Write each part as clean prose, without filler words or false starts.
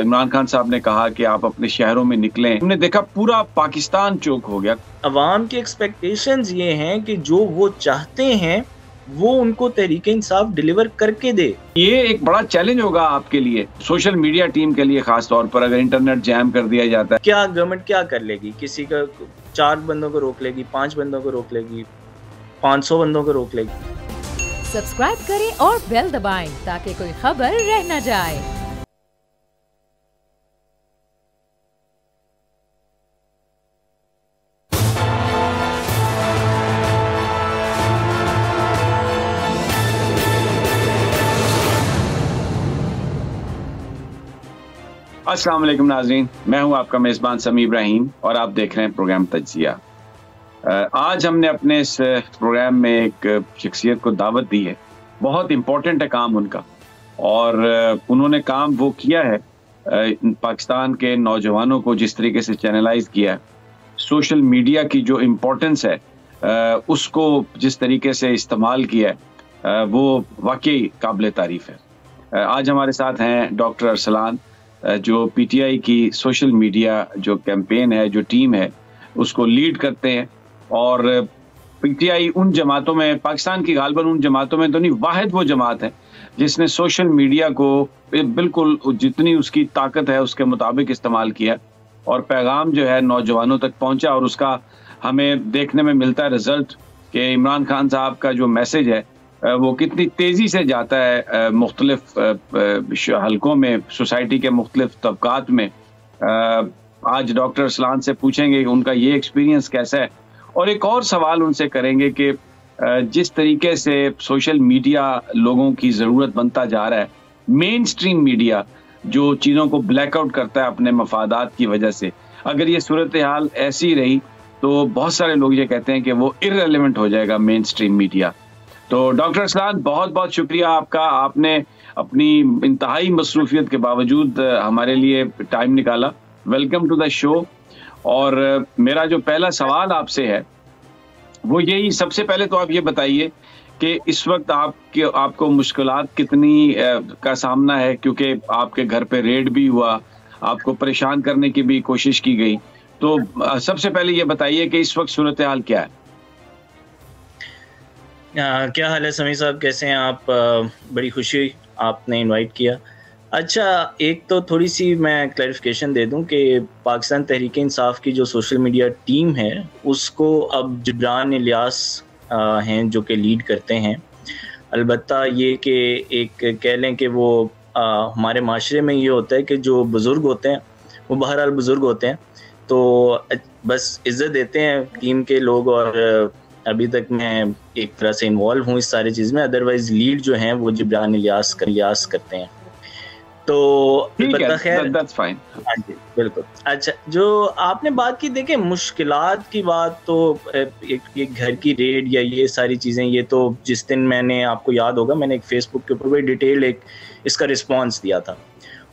इमरान खान साहब ने कहा कि आप अपने शहरों में निकलें, हमने देखा पूरा पाकिस्तान चौक हो गया। अवाम की एक्सपेक्टेशंस ये हैं कि जो वो चाहते हैं वो उनको तहरीक इंसाफ डिलीवर करके दे। ये एक बड़ा चैलेंज होगा आपके लिए, सोशल मीडिया टीम के लिए खास तौर पर, अगर इंटरनेट जैम कर दिया जाता है। क्या गवर्नमेंट क्या कर लेगी? किसी का 4 बंदों को रोक लेगी, 5 बंदों को रोक लेगी, 500 बंदों को रोक लेगी। सब्सक्राइब करें और बेल दबाएं ताकि कोई खबर रह न जाए। अस्सलाम वालेकुम नाज़रीन, मैं हूं आपका मेज़बान समी इब्राहिम और आप देख रहे हैं प्रोग्राम तज्ज़िया। आज हमने अपने इस प्रोग्राम में एक शख्सियत को दावत दी है। बहुत इम्पोर्टेंट है काम उनका, और उन्होंने काम वो किया है, पाकिस्तान के नौजवानों को जिस तरीके से चैनलाइज किया है, सोशल मीडिया की जो इम्पोर्टेंस है उसको जिस तरीके से इस्तेमाल किया है, वो वाकई काबिल तारीफ़ है। आज हमारे साथ हैं डॉक्टर अरसलान, जो पीटीआई की सोशल मीडिया जो कैंपेन है, जो टीम है, उसको लीड करते हैं। और पीटीआई उन जमातों में, पाकिस्तान की गालबन उन जमातों में तो नहीं, वाहिद वो जमात है जिसने सोशल मीडिया को बिल्कुल जितनी उसकी ताकत है उसके मुताबिक इस्तेमाल किया और पैगाम जो है नौजवानों तक पहुंचा। और उसका हमें देखने में मिलता है रिजल्ट कि इमरान खान साहब का जो मैसेज है वो कितनी तेज़ी से जाता है मुख्तलिफ हलकों में, सोसाइटी के मुख्तलिफ तबकात में। आज डॉक्टर अरसलान से पूछेंगे कि उनका ये एक्सपीरियंस कैसा है, और एक और सवाल उनसे करेंगे कि जिस तरीके से सोशल मीडिया लोगों की ज़रूरत बनता जा रहा है, मेन स्ट्रीम मीडिया जो चीज़ों को ब्लैकआउट करता है अपने मफादात की वजह से, अगर ये सूरत हाल ऐसी रही तो बहुत सारे लोग ये कहते हैं कि वो इररेलेवेंट हो जाएगा मेन स्ट्रीम मीडिया। तो डॉक्टर अरसलान, बहुत बहुत शुक्रिया आपका, आपने अपनी इंतहाई मसरूफियत के बावजूद हमारे लिए टाइम निकाला। Welcome to the show. और मेरा जो पहला सवाल आपसे है वो यही, सबसे पहले तो आप ये बताइए कि इस वक्त आपको मुश्किलात कितनी का सामना है, क्योंकि आपके घर पे रेड भी हुआ, आपको परेशान करने की भी कोशिश की गई। तो सबसे पहले ये बताइए कि इस वक्त सूरत हाल क्या है? क्या हाल है समी साहब, कैसे हैं आप? बड़ी खुशी आपने इनवाइट किया। अच्छा, एक तो थोड़ी सी मैं क्लैरिफिकेशन दे दूं कि पाकिस्तान तहरीक इंसाफ की जो सोशल मीडिया टीम है उसको अब जिब्रान इलियास हैं जो कि लीड करते हैं। अलबत्ता ये कि एक कह लें कि वो हमारे माशरे में ये होता है कि जो बुज़ुर्ग होते हैं वो बहरहाल बुज़ुर्ग होते हैं, तो बस इज़्ज़त देते हैं टीम के लोग। और अभी तक मैं एक तरह से इन्वॉल्व हूँ इस सारी चीज़ में, अदरवाइज लीड जो हैं वो जिब्रान इलियास करते हैं। तो खैर दैट्स फाइन। हाँ जी, बिल्कुल। अच्छा, जो आपने बात की, देखें मुश्किलात की बात, तो एक घर की रेड या ये सारी चीज़ें, ये तो जिस दिन मैंने, आपको याद होगा, मैंने एक फेसबुक के ऊपर बड़ी डिटेल एक इसका रिस्पॉन्स दिया था,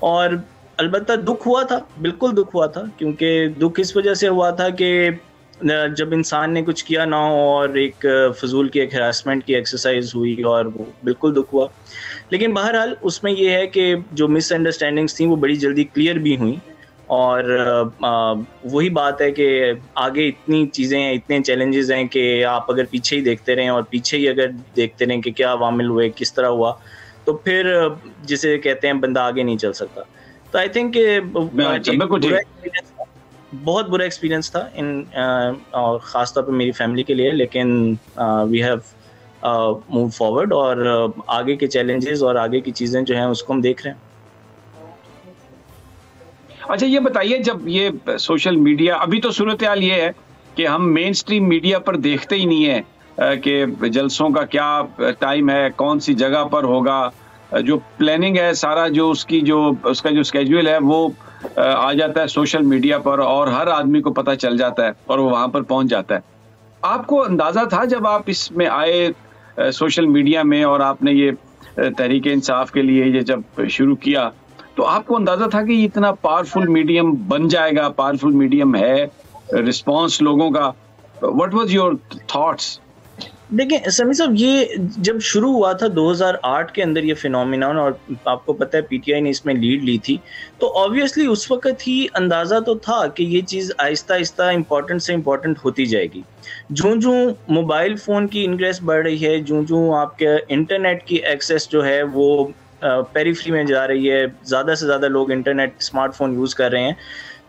और अलबत्ता दुख हुआ था, बिल्कुल दुख हुआ था, क्योंकि दुख इस वजह से हुआ था कि जब इंसान ने कुछ किया ना हो और एक फजूल की एक हरासमेंट की एक्सरसाइज हुई, और वो बिल्कुल दुख हुआ। लेकिन बहरहाल उसमें ये है कि जो मिसअंडरस्टैंडिंग्स थी वो बड़ी जल्दी क्लियर भी हुई, और वही बात है कि आगे इतनी चीज़ें हैं, इतने चैलेंजेस हैं कि आप अगर पीछे ही देखते रहें और पीछे ही अगर देखते रहें कि क्या अवामिल हुए, किस तरह हुआ, तो फिर जिसे कहते हैं बंदा आगे नहीं चल सकता। तो आई थिंक बहुत बुरा एक्सपीरियंस था और ख़ास तौर पे मेरी फैमिली के लिए, लेकिन वी हैव मूव फॉरवर्ड, और आगे के चैलेंजेस और आगे की चीज़ें जो हैं उसको हम देख रहे हैं। अच्छा, ये बताइए, जब ये सोशल मीडिया, अभी तो सूरत हाल ये है कि हम मेन स्ट्रीम मीडिया पर देखते ही नहीं है कि जलसों का क्या टाइम है, कौन सी जगह पर होगा, जो प्लानिंग है सारा, जो उसका जो स्केड्यूल है वो आ जाता है सोशल मीडिया पर, और हर आदमी को पता चल जाता है और वो वहाँ पर पहुँच जाता है। आपको अंदाज़ा था जब आप इसमें आए सोशल मीडिया में, और आपने ये तहरीक इंसाफ के लिए ये जब शुरू किया, तो आपको अंदाज़ा था कि इतना पावरफुल मीडियम बन जाएगा, पावरफुल मीडियम है, रिस्पॉन्स लोगों का? What was your thoughts? देखिए समी साहब, ये जब शुरू हुआ था 2008 के अंदर ये फिनोमिनन, और आपको पता है पीटीआई ने इसमें लीड ली थी, तो ऑब्वियसली उस वक्त ही अंदाज़ा तो था कि ये चीज़ आहिस्ता आहिस्ता इम्पॉर्टेंट से इम्पॉर्टेंट होती जाएगी। जूँ जूँ मोबाइल फ़ोन की इंग्रेस बढ़ रही है, जूँ जूँ आपके इंटरनेट की एक्सेस जो है वो पेरिफेरी में जा रही है, ज़्यादा से ज़्यादा लोग इंटरनेट स्मार्टफोन यूज़ कर रहे हैं,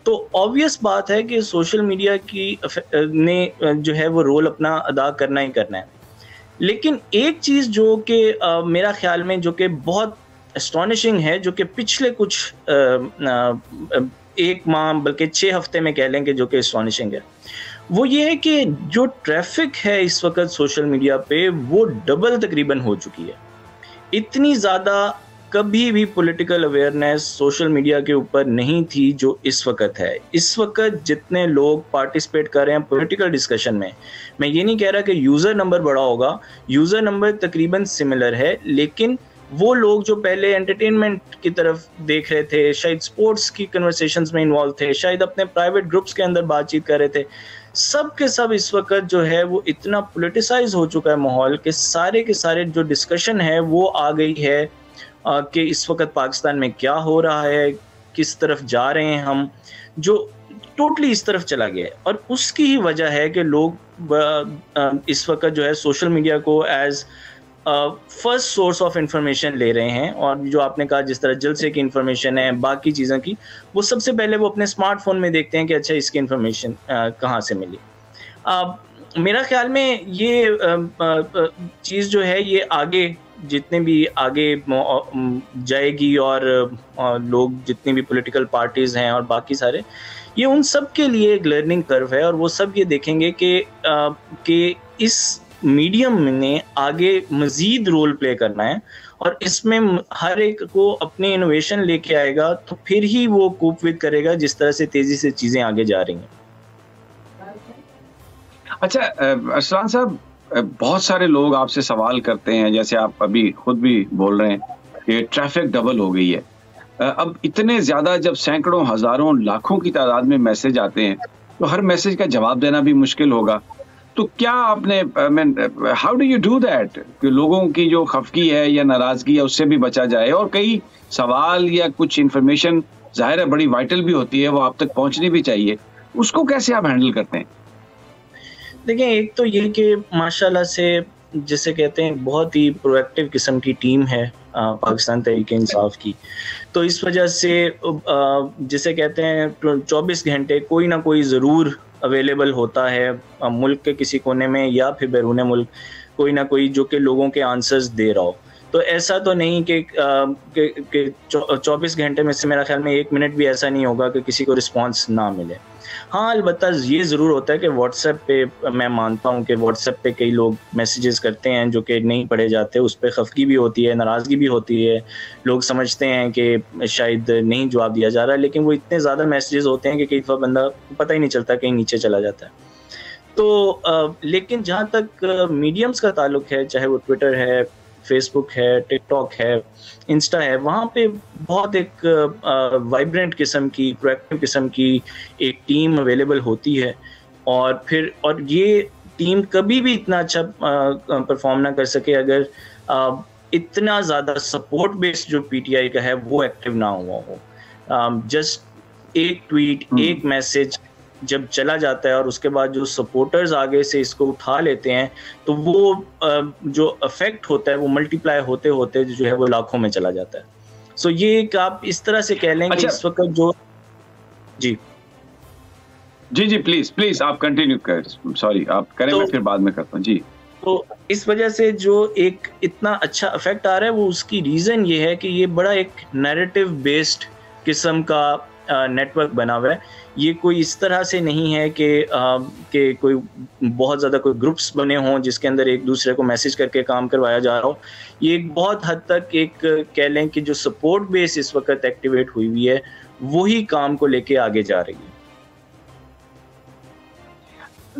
तो ऑब्वियस बात है कि सोशल मीडिया की ने जो है वो रोल अपना अदा करना ही करना है। लेकिन एक चीज़ जो कि मेरा ख्याल में जो कि बहुत एस्टॉनिशिंग है, जो कि पिछले कुछ 1 माह बल्कि 6 हफ्ते में कह लें कि जो कि एस्टॉनिशिंग है, वो ये है कि जो ट्रैफिक है इस वक्त सोशल मीडिया पे वो डबल तकरीबन हो चुकी है। इतनी ज़्यादा कभी भी पॉलिटिकल अवेयरनेस सोशल मीडिया के ऊपर नहीं थी जो इस वक्त है। इस वक्त जितने लोग पार्टिसिपेट कर रहे हैं पॉलिटिकल डिस्कशन में, मैं ये नहीं कह रहा कि यूज़र नंबर बड़ा होगा, यूज़र नंबर तकरीबन सिमिलर है, लेकिन वो लोग जो पहले एंटरटेनमेंट की तरफ देख रहे थे, शायद स्पोर्ट्स की कन्वर्सेशंस में इन्वॉल्व थे, शायद अपने प्राइवेट ग्रुप्स के अंदर बातचीत कर रहे थे, सब के सब इस वक्त जो है वो इतना पोलिटिसाइज हो चुका है माहौल के सारे जो डिस्कशन है वो आ गई है कि इस वक्त पाकिस्तान में क्या हो रहा है, किस तरफ जा रहे हैं हम, जो टोटली इस तरफ चला गया है। और उसकी ही वजह है कि लोग इस वक्त जो है सोशल मीडिया को as first source of information ले रहे हैं, और जो आपने कहा जिस तरह जलसे की इंफॉर्मेशन है, बाकी चीज़ों की, वो सबसे पहले वो अपने स्मार्टफोन में देखते हैं कि अच्छा इसकी इंफॉर्मेशन कहाँ से मिली। मेरा ख्याल में ये चीज़ जो है ये आगे जितने भी आगे जाएगी, और लोग जितनी भी पॉलिटिकल पार्टीज़ हैं और बाकी सारे, ये उन सब के लिए एक लर्निंग कर्व है, और वो सब ये देखेंगे कि इस मीडियम ने आगे मज़ीद रोल प्ले करना है, और इसमें हर एक को अपनी इनोवेशन लेके आएगा तो फिर ही वो कोप विद करेगा जिस तरह से तेज़ी से चीज़ें आगे जा रही हैं। अच्छा अरसलान साहब, बहुत सारे लोग आपसे सवाल करते हैं, जैसे आप अभी खुद भी बोल रहे हैं कि ट्रैफिक डबल हो गई है। अब इतने ज़्यादा जब सैकड़ों हज़ारों लाखों की तादाद में मैसेज आते हैं तो हर मैसेज का जवाब देना भी मुश्किल होगा। तो क्या आपने how do you do that कि लोगों की जो खफगी है या नाराज़गी है उससे भी बचा जाए, और कई सवाल या कुछ इन्फॉर्मेशन ज़ाहिर है बड़ी वाइटल भी होती है, वो आप तक पहुंचनी भी चाहिए, उसको कैसे आप हैंडल करते हैं? देखिए, एक तो ये कि माशाल्लाह से जिसे कहते हैं बहुत ही प्रोएक्टिव किस्म की टीम है पाकिस्तान तहरीक-ए-इंसाफ की, तो इस वजह से जिसे कहते हैं 24 घंटे कोई ना कोई ज़रूर अवेलेबल होता है मुल्क के किसी कोने में या फिर बैरून मुल्क, कोई ना कोई जो कि लोगों के आंसर्स दे रहा हो। तो ऐसा तो नहीं कि 24 घंटे में से मेरा ख्याल में 1 मिनट भी ऐसा नहीं होगा कि किसी को रिस्पांस ना मिले। हाँ, अलबत्ता ये ज़रूर होता है कि व्हाट्सएप पे मैं मानता हूँ कि व्हाट्सएप पे कई लोग मैसेजेस करते हैं जो कि नहीं पढ़े जाते, उस पर खफगी भी होती है, नाराज़गी भी होती है, लोग समझते हैं कि शायद नहीं जवाब दिया जा रहा है, लेकिन वो इतने ज़्यादा मैसेजेस होते हैं कि कई दफ़ा बंदा पता ही नहीं चलता, कहीं नीचे चला जाता है। तो लेकिन जहाँ तक मीडियम्स का ताल्लुक है, चाहे वो ट्विटर है, फेसबुक है, टिकटॉक है, इंस्टा है, वहाँ पे बहुत एक वाइब्रेंट किस्म की, प्रोएक्टिव किस्म की एक टीम अवेलेबल होती है, और ये टीम कभी भी इतना अच्छा परफॉर्म ना कर सके अगर इतना ज़्यादा सपोर्ट बेस्ड जो पीटीआई का है वो एक्टिव ना हुआ हो। जस्ट एक ट्वीट, एक मैसेज जब चला जाता है और उसके बाद जो सपोर्टर्स आगे से इसको उठा लेते हैं, तो वो जो इफेक्ट होता है वो मल्टीप्लाई होते होते जो है वो लाखों में चला जाता है। सो ये एक आप इस तरह से कह लें कि इस वक्त जो जी प्लीज आप कंटिन्यू कर, सॉरी आप करें, मैं फिर बाद में करता हूँ जी। तो इस वजह से जो एक इतना अच्छा इफेक्ट आ रहा है वो उसकी रीज़न ये है कि ये बड़ा एक नैरेटिव बेस्ड किस्म का नेटवर्क बना हुआ है। ये कोई इस तरह से नहीं है कि कोई बहुत ज़्यादा कोई ग्रुप्स बने हों जिसके अंदर एक दूसरे को मैसेज करके काम करवाया जा रहा हो। ये एक बहुत हद तक एक कह लें कि जो सपोर्ट बेस इस वक्त एक्टिवेट हुई हुई है वही काम को लेके आगे जा रही है।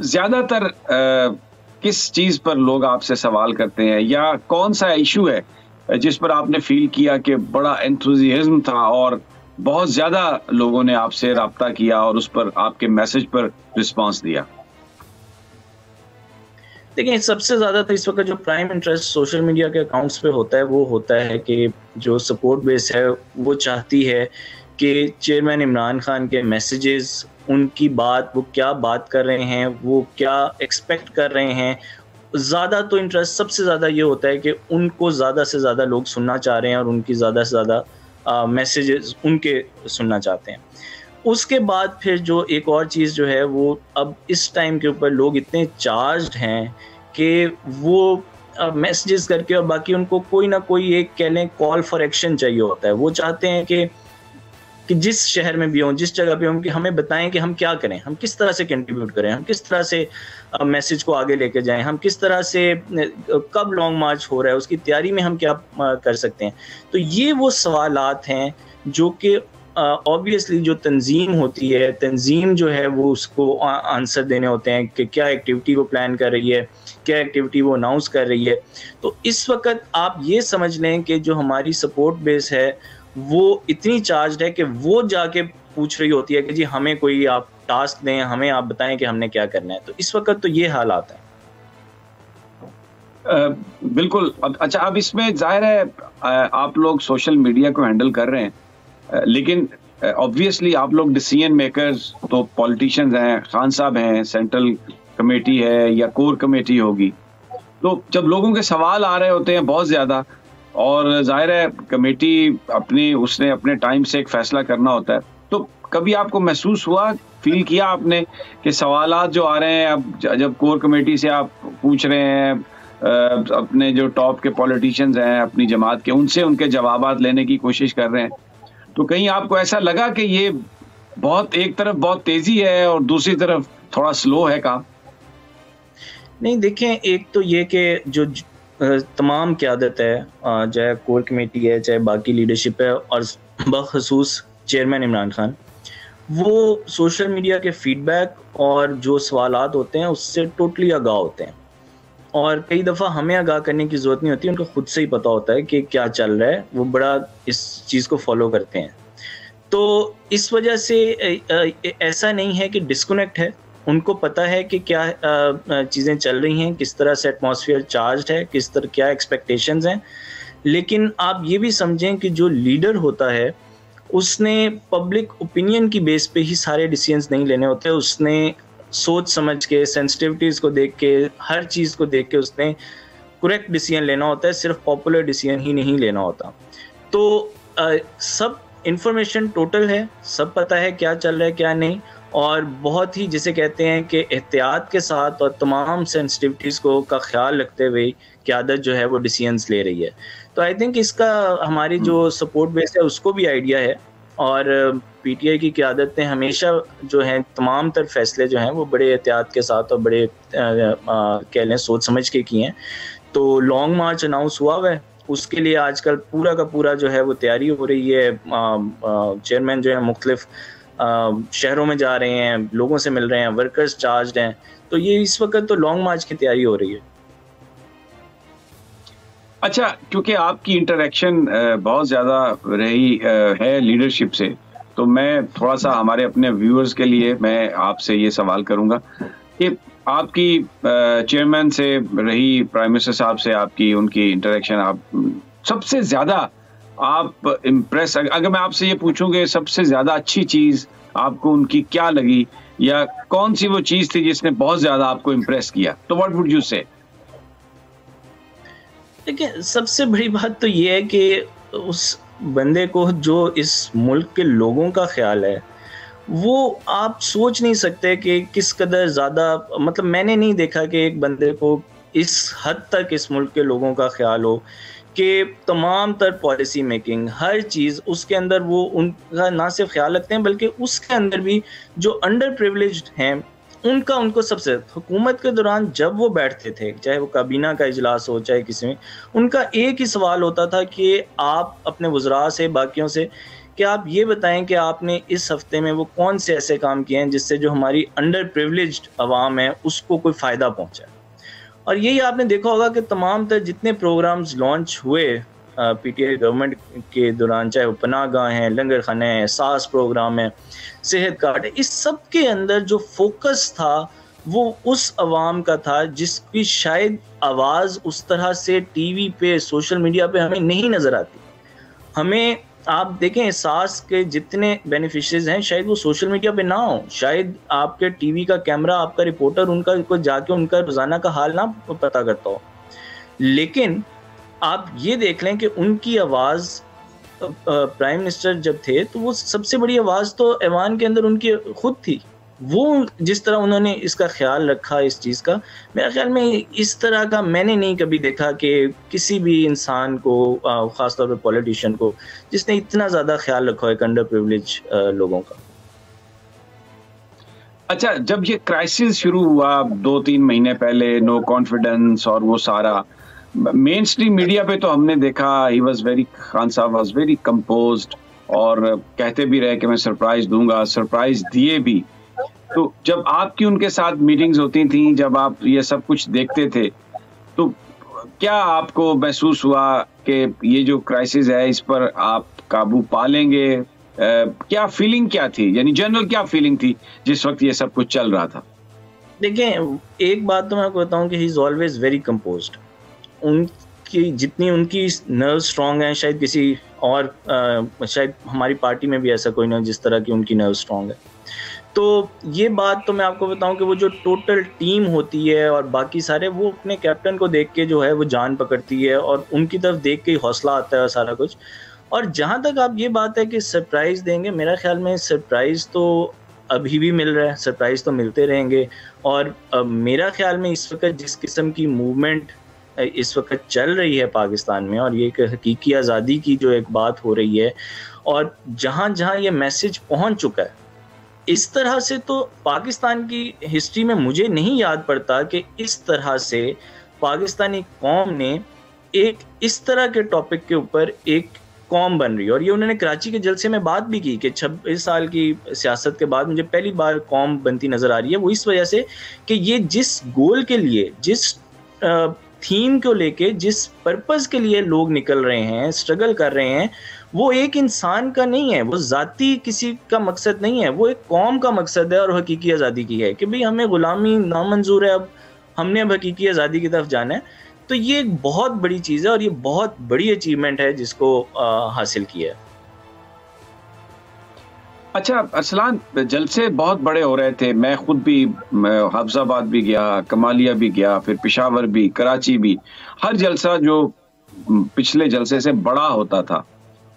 ज़्यादातर किस चीज़ पर लोग आपसे सवाल करते हैं, या कौन सा इशू है जिस पर आपने फील किया कि बड़ा एंथुजियाज्म था और बहुत ज़्यादा लोगों ने आपसे राब्ता किया और उस पर आपके मैसेज पर रिस्पांस दिया? देखिए सबसे ज़्यादा तो इस वक्त जो प्राइम इंटरेस्ट सोशल मीडिया के अकाउंट्स पे होता है वो होता है कि जो सपोर्ट बेस है वो चाहती है कि चेयरमैन इमरान खान के मैसेजेस, उनकी बात, वो क्या बात कर रहे हैं, वो क्या एक्सपेक्ट कर रहे हैं, ज़्यादा तो इंटरेस्ट सबसे ज़्यादा ये होता है कि उनको ज़्यादा से ज़्यादा लोग सुनना चाह रहे हैं और उनकी ज़्यादा से ज़्यादा मैसेजेस उनके सुनना चाहते हैं। उसके बाद फिर जो एक और चीज़ जो है वो अब इस टाइम के ऊपर लोग इतने चार्ज्ड हैं कि वो मैसेजेस करके और बाकी उनको कोई ना कोई एक कह लें कॉल फॉर एक्शन चाहिए होता है। वो चाहते हैं कि जिस शहर में भी हों, जिस जगह पे हों, कि हमें बताएं कि हम क्या करें, हम किस तरह से कंट्रीब्यूट करें, हम किस तरह से मैसेज को आगे लेके जाएं, हम किस तरह से कब लॉन्ग मार्च हो रहा है उसकी तैयारी में हम क्या कर सकते हैं। तो ये वो सवालात हैं जो कि ऑब्वियसली जो तंजीम होती है, तंजीम जो है वो उसको आंसर देने होते हैं कि क्या एक्टिविटी वो प्लान कर रही है, क्या एक्टिविटी वो अनाउंस कर रही है। तो इस वक्त आप ये समझ लें कि जो हमारी सपोर्ट बेस है वो इतनी चार्ज्ड है कि वो जाके पूछ रही होती है कि जी हमें कोई आप टास्क दें, हमें आप बताएं कि हमने क्या करना है। तो इस वक्त तो ये हालात है। बिल्कुल। अच्छा, अब इसमें जाहिर है आप लोग सोशल मीडिया को हैंडल कर रहे हैं, लेकिन ऑब्वियसली आप लोग डिसीजन मेकर्स तो पॉलिटिशियंस हैं, खान साहब हैं, सेंट्रल कमेटी है या कोर कमेटी होगी, तो जब लोगों के सवाल आ रहे होते हैं बहुत ज़्यादा और जाहिर है कमेटी उसने अपने टाइम से एक फैसला करना होता है, तो कभी आपको महसूस हुआ, फील किया आपने कि सवालात जो आ रहे हैं अब जब कोर कमेटी से आप पूछ रहे हैं, अपने जो टॉप के पॉलिटिशियंस हैं अपनी जमात के, उनसे उनके जवाबात लेने की कोशिश कर रहे हैं, तो कहीं आपको ऐसा लगा कि ये बहुत एक तरफ बहुत तेजी है और दूसरी तरफ थोड़ा स्लो है काम? नहीं, देखें, एक तो ये कि जो तमाम क़यादत है, चाहे कोर कमेटी है, चाहे बाकी लीडरशिप है और बखसूस चेयरमैन इमरान खान, वो सोशल मीडिया के फीडबैक और जो सवालात होते हैं उससे टोटली आगाह होते हैं और कई दफ़ा हमें आगाह करने की ज़रूरत नहीं होती, उनको खुद से ही पता होता है कि क्या चल रहा है, वो बड़ा इस चीज़ को फॉलो करते हैं। तो इस वजह से ऐसा नहीं है कि डिस्कनेक्ट है, उनको पता है कि क्या चीज़ें चल रही हैं, किस तरह से एटमॉस्फेयर चार्ज्ड है, किस तरह क्या एक्सपेक्टेशंस हैं। लेकिन आप ये भी समझें कि जो लीडर होता है उसने पब्लिक ओपिनियन की बेस पे ही सारे डिसीजंस नहीं लेने होते, उसने सोच समझ के, सेंसिटिविटीज़ को देख के, हर चीज़ को देख के उसने करेक्ट डिसीजन लेना होता है, सिर्फ पॉपुलर डिसीजन ही नहीं लेना होता। तो सब इंफॉर्मेशन टोटल है, सब पता है क्या चल रहा है क्या नहीं, और बहुत ही जिसे कहते हैं कि एहतियात के साथ और तमाम सेंसिटिविटीज़ का ख्याल रखते हुए क़यादत जो है वो डिसीजंस ले रही है। तो आई थिंक इसका हमारी जो सपोर्ट बेस है उसको भी आइडिया है और पीटीआई की क़यादत ने हमेशा जो है तमाम तर फैसले जो हैं वो बड़े एहतियात के साथ और बड़े कह लें सोच समझ के किए हैं। तो लॉन्ग मार्च अनाउंस हुआ है, उसके लिए आजकल पूरा का पूरा जो है वो तैयारी हो रही है। चेयरमैन जो है मुख्तलिफ शहरों में जा रहे हैं, लोगों से मिल रहे हैं, वर्कर्स चार्ज्ड हैं, तो ये इस वक्त तो लॉन्ग मार्च की तैयारी हो रही है। अच्छा, क्योंकि आपकी इंटरेक्शन बहुत ज़्यादा रही है लीडरशिप से, तो मैं थोड़ा सा हमारे अपने व्यूअर्स के लिए मैं आपसे ये सवाल करूंगा कि आपकी चेयरमैन से रही, प्राइम मिनिस्टर साहब से आपकी उनकी इंटरेक्शन, आप सबसे ज़्यादा आप इम्प्रेस, अगर मैं आपसे ये पूछूं कि सबसे ज़्यादा अच्छी चीज़ आपको उनकी क्या लगी या कौन सी वो चीज़ थी जिसने बहुत ज़्यादा आपको इम्प्रेस किया, तो व्हाट वुड यू से? देखिए, सबसे बड़ी बात तो ये है कि उस बंदे को जो इस मुल्क के लोगों का ख्याल है वो आप सोच नहीं सकते कि किस कदर ज़्यादा, मतलब मैंने नहीं देखा कि एक बंदे को इस हद तक इस मुल्क के लोगों का ख्याल हो कि तमाम तर पॉलिसी मेकिंग, हर चीज़ उसके अंदर वो उनका ना सिर्फ ख्याल रखते हैं बल्कि उसके अंदर भी जो अंडर प्रिविलेज्ड हैं उनको सबसे हुकूमत के दौरान जब वो बैठते थे, चाहे वो काबीना का इजलास हो चाहे किसी में, उनका एक ही सवाल होता था कि आप अपने वज़रा से, बाकियों से, कि आप ये बताएं कि आपने इस हफ्ते में वो कौन से ऐसे काम किए हैं जिससे जो हमारी अंडर प्रिविलेज्ड अवाम है उसको कोई फ़ायदा पहुंचा। और यही आपने देखा होगा कि तमाम तर जितने प्रोग्राम्स लॉन्च हुए पीटीआई गवर्नमेंट के दौरान, चाहे वो पनाहगाह हैं, लंगर खाने हैं, सास प्रोग्राम है, सेहत कार्ड है, इस सब के अंदर जो फोकस था वो उस अवाम का था जिसकी शायद आवाज़ उस तरह से टीवी पे, सोशल मीडिया पे हमें नहीं नज़र आती। हमें, आप देखें, एहसास के जितने बेनिफिशियरीज हैं शायद वो सोशल मीडिया पे ना हो, शायद आपके टीवी का कैमरा, आपका रिपोर्टर उनका को जाके उनका रोज़ाना का हाल ना पता करता हो। लेकिन आप ये देख लें कि उनकी आवाज़, प्राइम मिनिस्टर जब थे तो वो सबसे बड़ी आवाज़ तो ऐवान के अंदर उनकी खुद थी। वो जिस तरह उन्होंने इसका ख्याल रखा इस चीज़ का, मेरे ख्याल में इस तरह का मैंने नहीं कभी देखा कि किसी भी इंसान को, ख़ासतौर पर पॉलिटिशियन को, जिसने इतना ज़्यादा ख्याल रखा है अंडर प्रिविलेज लोगों का। अच्छा, जब ये क्राइसिस शुरू हुआ 2-3 महीने पहले, नो कॉन्फिडेंस और वो सारा, मेन स्ट्रीम मीडिया पे तो हमने देखा खान साहब वाज वेरी कंपोज्ड और कहते भी रहे कि मैं सरप्राइज दूंगा, सरप्राइज दिए भी। तो जब आपकी उनके साथ मीटिंग्स होती थी, जब आप ये सब कुछ देखते थे, तो क्या आपको महसूस हुआ कि ये जो क्राइसिस है इस पर आप काबू पा लेंगे? क्या फीलिंग क्या थी, यानी जनरल क्या फीलिंग थी जिस वक्त ये सब कुछ चल रहा था? देखें, एक बात तो मैं आपको बताऊं कि he is always very composed. उनकी जितनी उनकी नर्व स्ट्रांग है, शायद किसी और शायद हमारी पार्टी में भी ऐसा कोई ना जिस तरह की उनकी नर्व स्ट्रांग है। तो ये बात तो मैं आपको बताऊं कि वो जो टोटल टीम होती है और बाकी सारे, वो अपने कैप्टन को देख के जो है वो जान पकड़ती है और उनकी तरफ देख के ही हौसला आता है सारा कुछ। और जहाँ तक आप ये बात है कि सरप्राइज़ देंगे, मेरा ख्याल में सरप्राइज़ तो अभी भी मिल रहा है, सरप्राइज़ तो मिलते रहेंगे। और मेरा ख्याल में इस वक्त जिस किस्म की मूवमेंट इस वक्त चल रही है पाकिस्तान में, और ये एक हकीकी आज़ादी की जो एक बात हो रही है, और जहाँ जहाँ ये मैसेज पहुँच चुका है, इस तरह से तो पाकिस्तान की हिस्ट्री में मुझे नहीं याद पड़ता कि इस तरह से पाकिस्तानी कौम ने एक इस तरह के टॉपिक के ऊपर एक कौम बन रही है। और ये उन्होंने कराची के जलसे में बात भी की कि 26 साल की सियासत के बाद मुझे पहली बार कौम बनती नज़र आ रही है। वो इस वजह से कि ये जिस गोल के लिए, जिस थीम को लेके, जिस पर्पस के लिए लोग निकल रहे हैं, स्ट्रगल कर रहे हैं, वो एक इंसान का नहीं है, वो ज़ाती किसी का मकसद नहीं है, वो एक कौम का मकसद है और हकीकी आज़ादी की है कि भाई हमें ग़ुलामी नामंजूर है, अब हमने अब हकीकी आज़ादी की तरफ जाना है। तो ये एक बहुत बड़ी चीज़ है और ये बहुत बड़ी अचीवमेंट है जिसको हासिल किया है। अच्छा अरसलान, जलसे बहुत बड़े हो रहे थे, मैं खुद भी हफ्जाबाद भी गया, कमालिया भी गया, फिर पेशावर भी, कराची भी, हर जलसा जो पिछले जलसे से बड़ा होता था।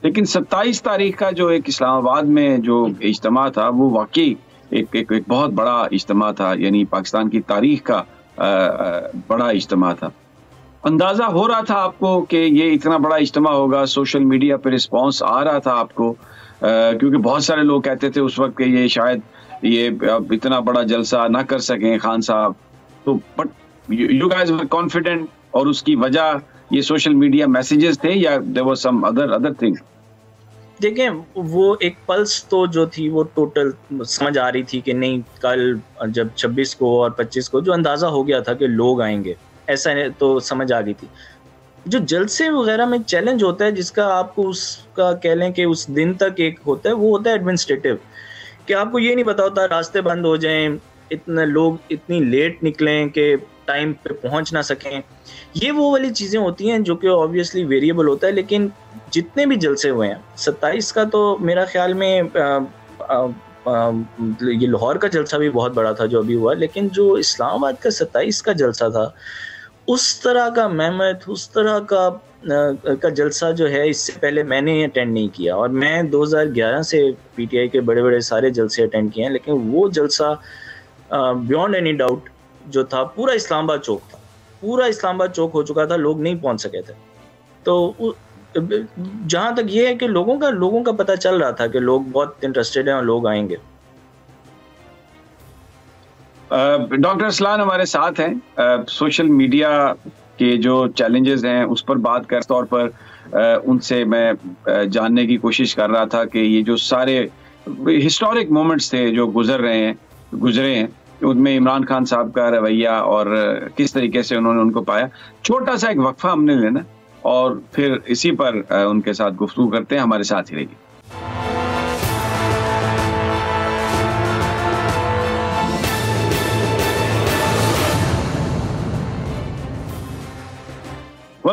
लेकिन 27 तारीख का जो एक इस्लामाबाद में जो इज्तिमा था, वो वाकई एक बहुत बड़ा इज्तिमा था, यानी पाकिस्तान की तारीख का बड़ा इज्तिमा था। अंदाज़ा हो रहा था आपको कि ये इतना बड़ा इज्तिमा होगा? सोशल मीडिया पर रिस्पॉन्स आ रहा था आपको? क्योंकि बहुत सारे लोग कहते थे उस वक्त कि ये शायद ये इतना बड़ा जलसा ना कर सकें खान साहब, तो but you guys were confident, और उसकी वजह ये सोशल मीडिया मैसेजेस थे या there was some other thing? देखें, वो एक पल्स तो जो थी वो टोटल समझ आ रही थी कि नहीं, कल जब 26 को और 25 को जो अंदाज़ा हो गया था कि लोग आएंगे, ऐसा तो समझ आ गई थी। जो जलसे वगैरह में चैलेंज होता है, जिसका आपको उसका कह लें कि उस दिन तक एक होता है, वो होता है एडमिनिस्ट्रेटिव, कि आपको ये नहीं पता होता रास्ते बंद हो जाएं, इतने लोग इतनी लेट निकलें कि टाइम पे पहुंच ना सकें। ये वो वाली चीज़ें होती हैं जो कि ऑब्वियसली वेरिएबल होता है। लेकिन जितने भी जलसे हुए हैं, 27 का तो मेरा ख्याल में ये लाहौर का जलसा भी बहुत बड़ा था जो अभी हुआ, लेकिन जो इस्लामाबाद का 27 का जलसा था, उस तरह का मेहनत, उस तरह का जलसा जो है इससे पहले मैंने अटेंड नहीं किया। और मैं 2011 से पीटीआई के बड़े बड़े सारे जलसे अटेंड किए हैं, लेकिन वो जलसा बियॉन्ड एनी डाउट जो था, पूरा इस्लामाबाद चौक था, पूरा इस्लामाबाद चौक हो चुका था, लोग नहीं पहुंच सके थे। तो जहाँ तक ये है कि लोगों का पता चल रहा था कि लोग बहुत इंटरेस्टेड हैं और लोग आएंगे। डॉक्टर अरसलान हमारे साथ हैं। सोशल मीडिया के जो चैलेंजेस हैं उस पर बात कर तौर पर उनसे मैं जानने की कोशिश कर रहा था कि ये जो सारे हिस्टोरिक मोमेंट्स थे जो गुजरे हैं, उनमें इमरान खान साहब का रवैया और किस तरीके से उन्होंने उनको पाया। छोटा सा एक वक्फा हमने लेना और फिर इसी पर उनके साथ गुफ्तगू करते हैं। हमारे साथ ही रहिए।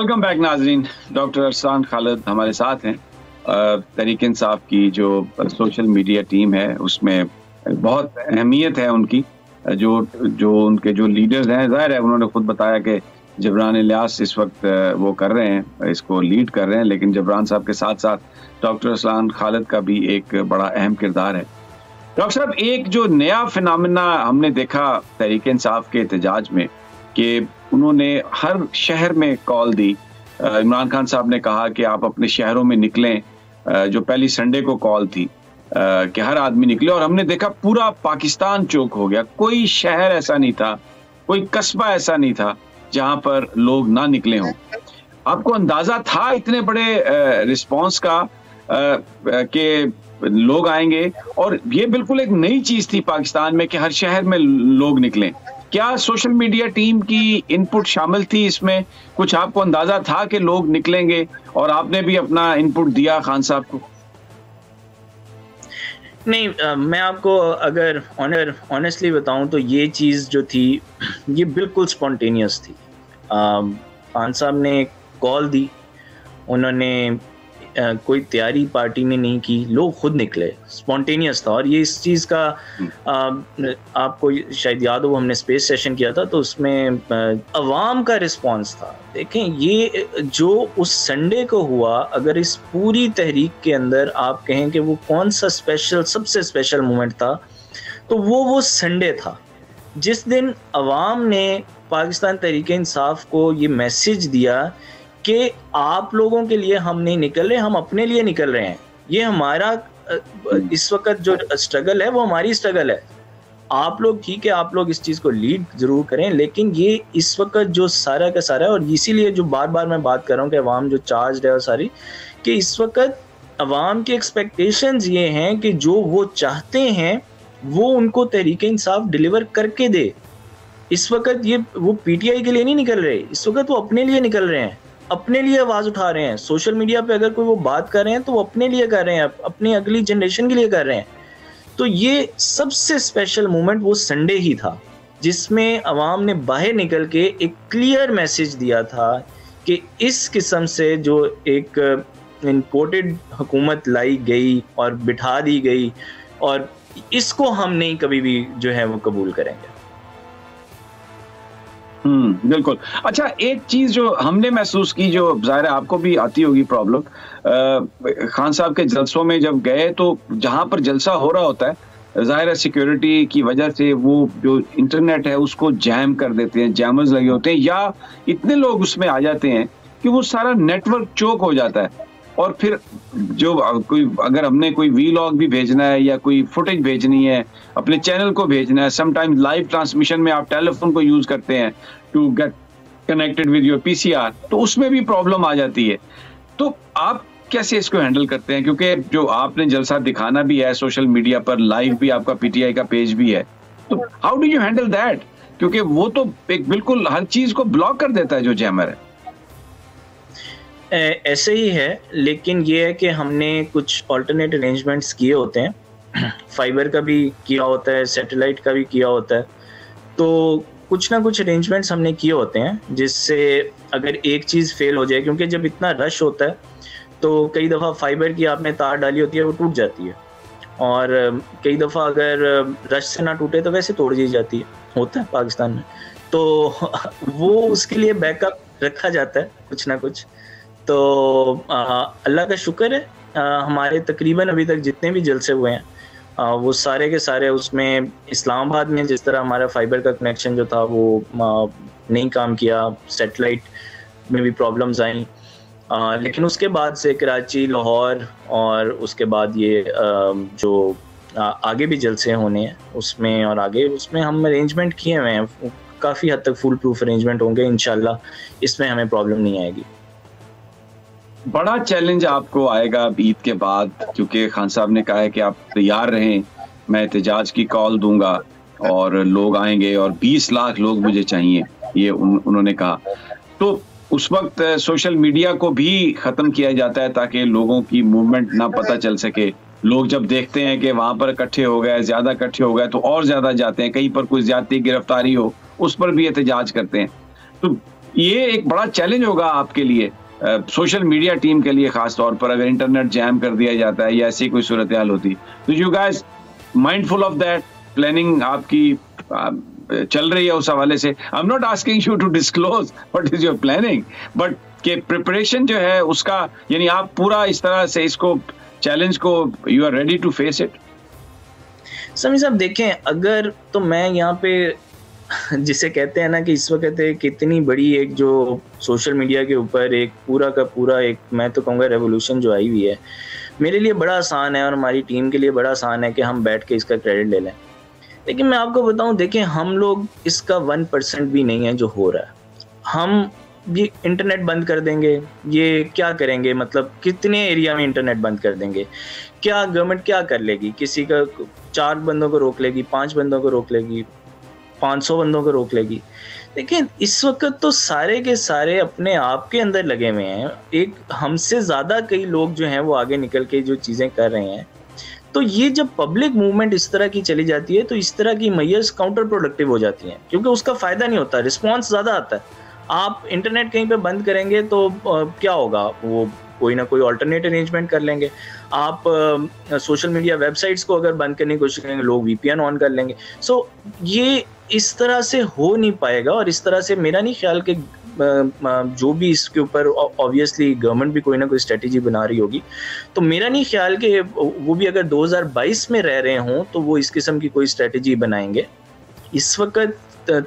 वेलकम बैक नाजरीन। डॉक्टर अरसलान खालिद हमारे साथ हैं। तहरीक इंसाफ की जो सोशल मीडिया टीम है उसमें बहुत अहमियत है उनकी। जो उनके जो लीडर्स हैं, जाहिर है उन्होंने खुद बताया कि जबरान इलियास इस वक्त वो कर रहे हैं, इसको लीड कर रहे हैं, लेकिन जबरान साहब के साथ साथ डॉक्टर अरसलान खालिद का भी एक बड़ा अहम किरदार है। डॉक्टर साहब, एक जो नया फिनोमेना हमने देखा तहरीक इंसाफ के एहतजाज में कि उन्होंने हर शहर में कॉल दी। इमरान खान साहब ने कहा कि आप अपने शहरों में निकलें, जो पहली संडे को कॉल थी कि हर आदमी निकले, और हमने देखा पूरा पाकिस्तान चौक हो गया। कोई शहर ऐसा नहीं था, कोई कस्बा ऐसा नहीं था जहां पर लोग ना निकले हों। आपको अंदाजा था इतने बड़े रिस्पांस का कि लोग आएंगे, और ये बिल्कुल एक नई चीज थी पाकिस्तान में कि हर शहर में लोग निकलें। क्या सोशल मीडिया टीम की इनपुट शामिल थी इसमें? कुछ आपको अंदाजा था कि लोग निकलेंगे और आपने भी अपना इनपुट दिया खान साहब को? नहीं, मैं आपको अगर ऑनेस्टली बताऊं तो ये चीज़ जो थी ये बिल्कुल स्पॉन्टेनियस थी। खान साहब ने कॉल दी, उन्होंने कोई तैयारी पार्टी ने नहीं की, लोग खुद निकले, स्पॉन्टेनियस था। और ये इस चीज़ का आपको शायद याद हो, हमने स्पेस सेशन किया था तो उसमें अवाम का रिस्पांस था। देखें, ये जो उस संडे को हुआ, अगर इस पूरी तहरीक के अंदर आप कहें कि वो कौन सा सबसे स्पेशल मोमेंट था, तो वो संडे था जिस दिन अवाम ने पाकिस्तान तहरीक इंसाफ को ये मैसेज दिया कि आप लोगों के लिए हम नहीं निकल रहे, हम अपने लिए निकल रहे हैं। ये हमारा इस वक्त जो स्ट्रगल है वो हमारी स्ट्रगल है। आप लोग ठीक है, आप लोग इस चीज़ को लीड ज़रूर करें, लेकिन ये इस वक्त जो सारा का सारा, और इसीलिए जो बार बार मैं बात कर रहा हूँ कि अवाम जो चार्ज है और सारी, कि इस वक्त अवाम की एक्सपेक्टेशंस ये हैं कि जो वो चाहते हैं वो उनको तहरीक इंसाफ डिलीवर करके दे। इस वक्त ये वो पीटीआई के लिए नहीं निकल रहे, इस वक्त वो अपने लिए निकल रहे हैं, अपने लिए आवाज़ उठा रहे हैं। सोशल मीडिया पे अगर कोई वो बात कर रहे हैं तो वो अपने लिए कर रहे हैं, अपनी अगली जनरेशन के लिए कर रहे हैं। तो ये सबसे स्पेशल मोमेंट वो संडे ही था जिसमें अवाम ने बाहर निकल के एक क्लियर मैसेज दिया था कि इस किस्म से जो एक इम्पोर्टेड हुकूमत लाई गई और बिठा दी गई, और इसको हम नहीं कभी भी जो है वो कबूल करेंगे। बिल्कुल। अच्छा, एक चीज जो हमने महसूस की, जो जाहिर है आपको भी आती होगी प्रॉब्लम, खान साहब के जलसों में जब गए तो जहां पर जलसा हो रहा होता है, जाहिर है सिक्योरिटी की वजह से वो जो इंटरनेट है उसको जैम कर देते हैं, जैमर्स लगे होते हैं, या इतने लोग उसमें आ जाते हैं कि वो सारा नेटवर्क चोक हो जाता है। और फिर जो कोई, अगर हमने कोई वीलॉग भी भेजना है या कोई फुटेज भेजनी है, अपने चैनल को भेजना है, समटाइम्स लाइव ट्रांसमिशन में आप टेलीफोन को यूज करते हैं to get connected with your PCR, तो उसमें भी प्रॉब्लम आ जाती है। तो आप कैसे इसको हैंडल करते हैं? क्योंकि जो आपने जलसा दिखाना भी है सोशल मीडिया पर, लाइव भी आपका पीटीआई का पेज भी है, तो how do you handle that? क्योंकि वो तो एक बिल्कुल हर चीज को ब्लॉक कर देता है जो जैमर है। ऐसे ही है, लेकिन ये है कि हमने कुछ ऑल्टरनेट अरेंजमेंट्स किए होते हैं, फाइबर का भी किया होता है, सैटेलाइट का भी किया होता है। तो कुछ ना कुछ अरेंजमेंट्स हमने किए होते हैं जिससे अगर एक चीज़ फेल हो जाए, क्योंकि जब इतना रश होता है तो कई दफ़ा फाइबर की आपने तार डाली होती है वो टूट जाती है, और कई दफ़ा अगर रश से ना टूटे तो वैसे तोड़ दी जाती है, होता है पाकिस्तान में। तो वो उसके लिए बैकअप रखा जाता है कुछ ना कुछ। तो अल्लाह का शुक्र है, हमारे तकरीबन अभी तक जितने भी जलसे हुए हैं वो सारे के सारे, उसमें इस्लामाबाद में जिस तरह हमारा फाइबर का कनेक्शन जो था वो नहीं काम किया, सैटेलाइट में भी प्रॉब्लम्स आई, लेकिन उसके बाद से कराची, लाहौर और उसके बाद ये जो आगे भी जलसे होने हैं उसमें, और आगे उसमें हम अरेंजमेंट किए हुए हैं, काफ़ी हद तक फुल प्रूफ अरेंजमेंट होंगे इंशाल्लाह, इसमें हमें प्रॉब्लम नहीं आएगी। बड़ा चैलेंज आपको आएगा ईद के बाद, क्योंकि खान साहब ने कहा है कि आप तैयार रहें, मैं एहतजाज की कॉल दूंगा और लोग आएंगे और 20 लाख लोग मुझे चाहिए, ये उन्होंने कहा। तो उस वक्त सोशल मीडिया को भी ख़त्म किया जाता है ताकि लोगों की मूवमेंट ना पता चल सके। लोग जब देखते हैं कि वहाँ पर इकट्ठे हो गए, ज़्यादा इकट्ठे हो गए, तो और ज़्यादा जाते हैं, कहीं पर कोई ज़्यादती गिरफ्तारी हो उस पर भी एहतजाज करते हैं। तो ये एक बड़ा चैलेंज होगा आपके लिए, सोशल मीडिया टीम के लिए खास तौर पर, अगर इंटरनेट जैम कर दिया जाता है या ऐसी कोई सूरत हाल होती, तो you guys mindful of that, planning आपकी चल रही है उस हवाले से? I am not asking you to disclose what is your planning, but के प्रिपरेशन जो है उसका, यानी आप पूरा इस तरह से इसको चैलेंज को you are ready to face it? Sami साहब देखें, अगर तो मैं यहाँ पे जिसे कहते हैं ना कि इस वक्त एक इतनी बड़ी एक जो सोशल मीडिया के ऊपर एक पूरा का पूरा एक, मैं तो कहूँगा रेवोल्यूशन जो आई हुई है, मेरे लिए बड़ा आसान है और हमारी टीम के लिए बड़ा आसान है कि हम बैठ के इसका क्रेडिट ले लें। लेकिन मैं आपको बताऊं, देखें हम लोग इसका 1% भी नहीं है जो हो रहा है। हम ये इंटरनेट बंद कर देंगे, ये क्या करेंगे, मतलब कितने एरिया में इंटरनेट बंद कर देंगे? क्या गवर्नमेंट क्या कर लेगी? किसी का 4 बंदों को रोक लेगी, 5 बंदों को रोक लेगी, 500 बंदों को रोक लेगी? लेकिन इस वक्त तो सारे के सारे अपने आप के अंदर लगे हुए हैं। एक हमसे ज़्यादा कई लोग जो हैं वो आगे निकल के जो चीज़ें कर रहे हैं। तो ये जब पब्लिक मूवमेंट इस तरह की चली जाती है तो इस तरह की मेजर्स काउंटर प्रोडक्टिव हो जाती हैं, क्योंकि उसका फ़ायदा नहीं होता, रिस्पॉन्स ज़्यादा आता है। आप इंटरनेट कहीं पे बंद करेंगे तो क्या होगा, वो कोई ना कोई ऑल्टरनेट अरेंजमेंट कर लेंगे। आप सोशल मीडिया वेबसाइट्स को अगर बंद करने की कोशिश करेंगे, लोग VPN ऑन कर लेंगे। सो ये इस तरह से हो नहीं पाएगा, और इस तरह से मेरा नहीं ख्याल कि जो भी इसके ऊपर ऑब्वियसली गवर्नमेंट भी कोई ना कोई स्ट्रेटेजी बना रही होगी, तो मेरा नहीं ख्याल कि वो भी अगर 2022 में रह रहे हों तो वो इस किस्म की कोई स्ट्रेटेजी बनाएंगे। इस वक्त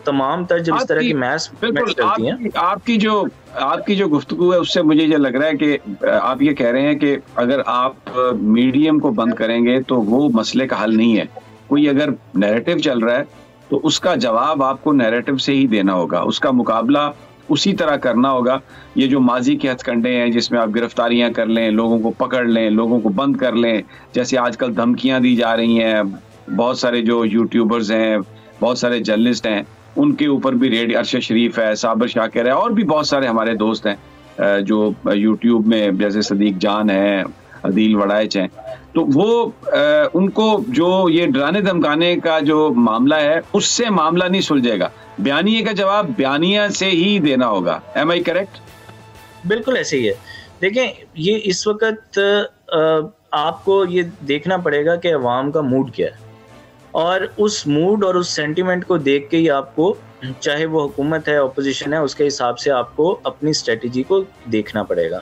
तमाम तर जब इस तरह की मैच चलती हैं। आपकी जो गुफ्तगू है उससे मुझे ये लग रहा है कि आप ये कह रहे हैं कि अगर आप मीडियम को बंद करेंगे तो वो मसले का हल नहीं है। कोई अगर नैरेटिव चल रहा है तो उसका जवाब आपको नैरेटिव से ही देना होगा, उसका मुकाबला उसी तरह करना होगा। ये जो माजी के हथकंडे हैं जिसमें आप गिरफ्तारियां कर लें, लोगों को पकड़ लें, लोगों को बंद कर लें, जैसे आजकल धमकियां दी जा रही हैं, बहुत सारे जो यूट्यूबर्स हैं, बहुत सारे जर्नलिस्ट हैं, उनके ऊपर भी रेड, अरशद शरीफ है, साबिर शाकिर है, और भी बहुत सारे हमारे दोस्त हैं जो यूट्यूब में, जैसे सदीक जान है, अदील वड़ाइच हैं, तो वो उनको जो ये डराने धमकाने का जो मामला है उससे मामला नहीं सुलझेगा। बयानिए का जवाब बयानिया से ही देना होगा। Am I correct? बिल्कुल ऐसे ही है। देखें, ये इस वक्त आपको ये देखना पड़ेगा कि अवाम का मूड क्या है, और उस मूड और उस सेंटिमेंट को देख के ही आपको, चाहे वो हुकूमत है, अपोजिशन है, उसके हिसाब से आपको अपनी स्ट्रेटजी को देखना पड़ेगा।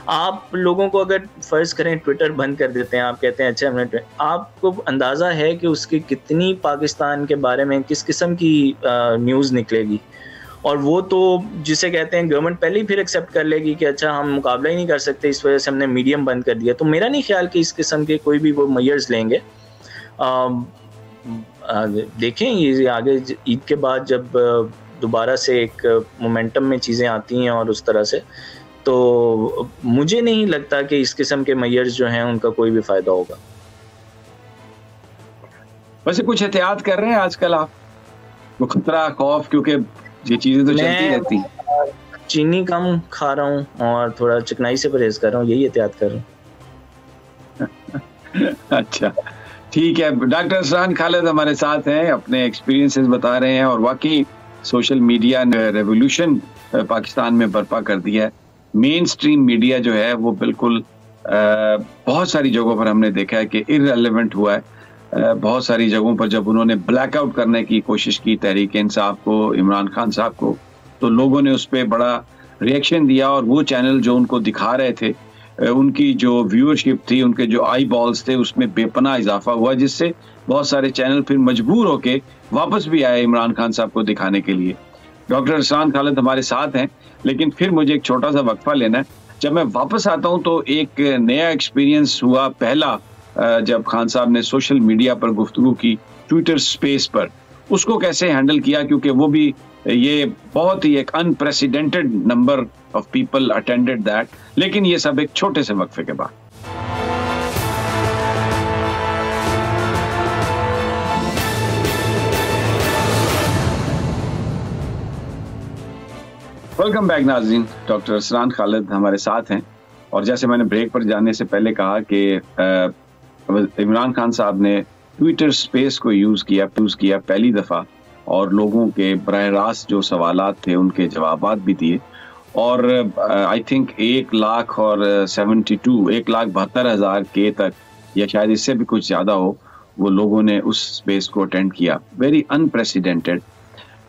आप लोगों को अगर फ़र्ज़ करें ट्विटर बंद कर देते हैं, आप कहते हैं अच्छा हमने, आपको अंदाज़ा है कि उसकी कितनी पाकिस्तान के बारे में किस किस्म की न्यूज़ निकलेगी, और वो तो जिसे कहते हैं गवर्नमेंट पहले ही फिर एक्सेप्ट कर लेगी कि अच्छा हम मुकाबला ही नहीं कर सकते, इस वजह से हमने मीडियम बंद कर दिया। तो मेरा नहीं ख्याल कि इस किस्म के कोई भी वो मेजर्स लेंगे। देखें ये आगे ईद के बाद जब दोबारा से एक मोमेंटम में चीज़ें आती हैं और उस तरह से, तो मुझे नहीं लगता कि इस किस्म के मेजर्स जो हैं उनका कोई भी फ़ायदा होगा। वैसे कुछ एहतियात कर रहे हैं आजकल आप? वो खतरा, खौफ, क्योंकि ये चीज़ें तो चलती रहती हैं। चीनी कम खा रहा हूँ और थोड़ा चिकनाई से परहेज कर रहा हूँ, यही एहतियात कर रहा हूँ। अच्छा, ठीक है। डॉक्टर असरान खालिद हमारे साथ हैं, अपने एक्सपीरियंसेस बता रहे हैं, और वाकई सोशल मीडिया ने रेवोल्यूशन पाकिस्तान में बर्पा कर दिया है। मेन स्ट्रीम मीडिया जो है वो बिल्कुल बहुत सारी जगहों पर हमने देखा है कि इररिलेवेंट हुआ है। बहुत सारी जगहों पर जब उन्होंने ब्लैकआउट करने की कोशिश की तहरीक इंसाफ को, इमरान खान साहब को, तो लोगों ने उस पर बड़ा रिएक्शन दिया, और वो चैनल जो उनको दिखा रहे थे, उनकी जो व्यूअरशिप थी, उनके जो आई बॉल्स थे, उसमें बेपनाह इजाफा हुआ, जिससे बहुत सारे चैनल फिर मजबूर होके वापस भी आए इमरान खान साहब को दिखाने के लिए। डॉक्टर असरान खालिद हमारे साथ हैं, लेकिन फिर मुझे एक छोटा सा वक्फा लेना है। जब मैं वापस आता हूं तो एक नया एक्सपीरियंस हुआ, पहला जब खान साहब ने सोशल मीडिया पर गुफ्तगू की, ट्विटर स्पेस पर, उसको कैसे हैंडल किया, क्योंकि वो भी ये बहुत ही एक unprecedented number of people attended that. लेकिन ये सब एक छोटे से वक्फे के बाद। वेलकम बैक नाज़रीन, डॉक्टर असरान खालिद हमारे साथ हैं, और जैसे मैंने ब्रेक पर जाने से पहले कहा कि इमरान खान साहब ने ट्विटर स्पेस को यूज़ किया पहली दफ़ा और लोगों के बराह रास्त जो सवालात थे उनके जवाबात भी दिए। और आई थिंक 1,72,000 के तक, या शायद इससे भी कुछ ज़्यादा हो, वो लोगों ने उस स्पेस को अटेंड किया। Very unprecedented.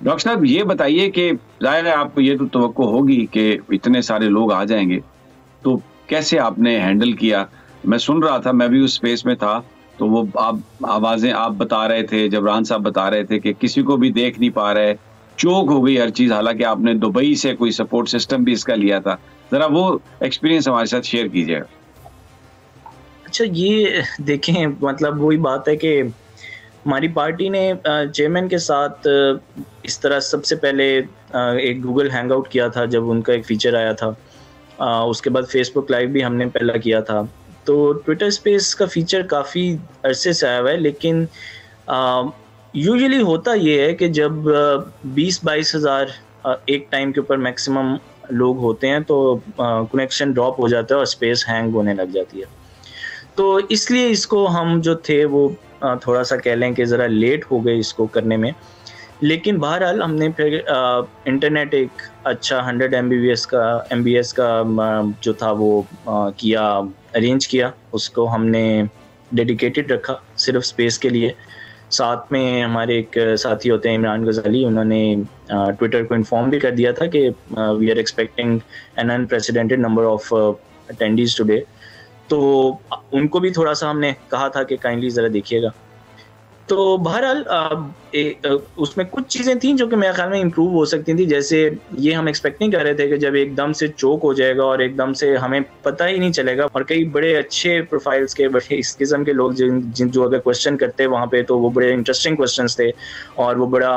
डॉक्टर साहब ये बताइए कि जाहिर है आपको ये तो तवक्को होगी कि इतने सारे लोग आ जाएंगे, तो कैसे आपने हैंडल किया? मैं सुन रहा था, मैं भी उस स्पेस में था, तो वो आप आवाज़ें आप बता रहे थे, जबरान साहब बता रहे थे कि किसी को भी देख नहीं पा रहे, चोक हो गई हर चीज़, हालांकि आपने दुबई से कोई सपोर्ट सिस्टम भी इसका लिया था। ज़रा वो एक्सपीरियंस हमारे साथ शेयर कीजिएगा। अच्छा, ये देखें, मतलब वही बात है कि हमारी पार्टी ने चेयरमैन के साथ इस तरह सबसे पहले एक गूगल हैंगआउट किया था जब उनका एक फीचर आया था। उसके बाद फेसबुक लाइव भी हमने पहला किया था। तो ट्विटर स्पेस का फीचर काफ़ी अरसे से आया हुआ है, लेकिन यूजुअली होता ये है कि जब 20-22 हज़ार एक टाइम के ऊपर मैक्सिमम लोग होते हैं तो कनेक्शन ड्रॉप हो जाता है और स्पेस हैंग होने लग जाती है। तो इसलिए इसको हम जो थे वो थोड़ा सा कह लें कि ज़रा लेट हो गए इसको करने में। लेकिन बहरहाल हमने फिर इंटरनेट एक अच्छा 100 MBS का जो था वो किया, अरेंज किया। उसको हमने डेडिकेटेड रखा सिर्फ स्पेस के लिए। साथ में हमारे एक साथी होते हैं इमरान गजाली, उन्होंने ट्विटर को इन्फॉर्म भी कर दिया था कि we are expecting an unprecedented number of attendees today. तो उनको भी थोड़ा सा हमने कहा था कि काइंडली ज़रा देखिएगा। तो बहरहाल उसमें कुछ चीज़ें थी जो कि मेरे ख्याल में इम्प्रूव हो सकती थी। जैसे ये हम एक्सपेक्ट नहीं कर रहे थे कि जब एकदम से चोक हो जाएगा और एकदम से हमें पता ही नहीं चलेगा। और कई बड़े अच्छे प्रोफाइल्स के, बड़े इस किस्म के लोग जो अगर क्वेश्चन करते वहाँ पे, तो वो बड़े इंटरेस्टिंग क्वेश्चंस थे और वो बड़ा